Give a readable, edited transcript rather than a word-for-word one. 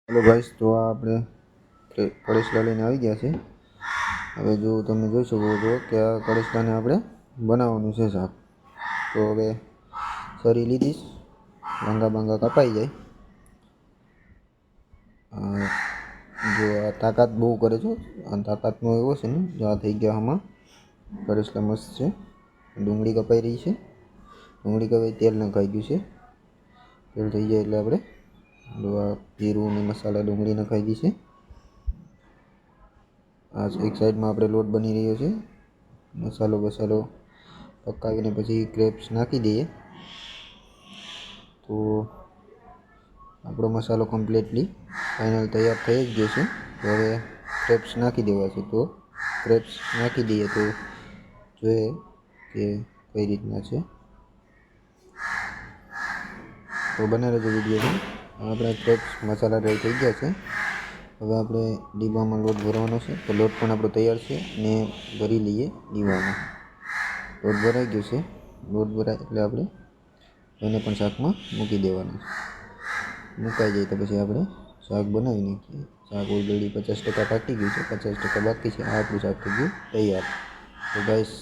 Hello guys, तो આપણે કળશલા લઈને આવી ગયા છે। હવે જો તમે જોઈ શકો છો કે આ કળશલાને આપણે બનાવવાનું છે શાક। તો હવે સરી લીધીશ, બાંગા કપાઈ જાય। જો આ તાકાત બહુ કરે છે, આ તાકાતનો એવો છે ને, જો આ થઈ ગયા આમાં કળશલા મસ્ત છે। ડુંગળી કપાઈ રહી છે, ડુંગળી કપાઈ તેલ નખાઈ ગયું છે। તેલ થઈ જાય એટલે આપણે જીરું અને મસાલા ડુંગળી નખાઈ દી છે। આ એક સાઈડમાં આપણે લોટ બની રહ્યો છે, મસાલો પકાવીને પછી ક્રેપ્સ નાખી દઈએ તો આપણો મસાલો કમ્પ્લીટલી ફાઇનલ તૈયાર થઈ જ ગયો છે। તો હવે ક્રેપ્સ નાખી દેવા છે। તો ક્રેપ્સ નાખી દઈએ તો જોઈએ કે કઈ રીતના છે। તો બને રહેજો વિડીયોમાં। આપણા ક્રેપ્સ મસાલા રેડી થઈ ગયા છે। હવે આપણે ડીબામાં લોટ ભરવાનો છે। તો લોટ પણ આપણો તૈયાર છે ને ભરી લઈએ ડીબામાં। લોટ ભરાઈ ગયો છે, લોટ ભરાય એટલે આપણે એને પણ શાકમાં મૂકી દેવાનું છે। મુકાઈ જાય તો પછી આપણે શાક બનાવી નાખીએ। શાક ઓલરેડી 50% પાકી ગયું છે, 50% બાકી છે। આ આપણું શાક થઈ ગયું તૈયાર। તો ગાઈસ,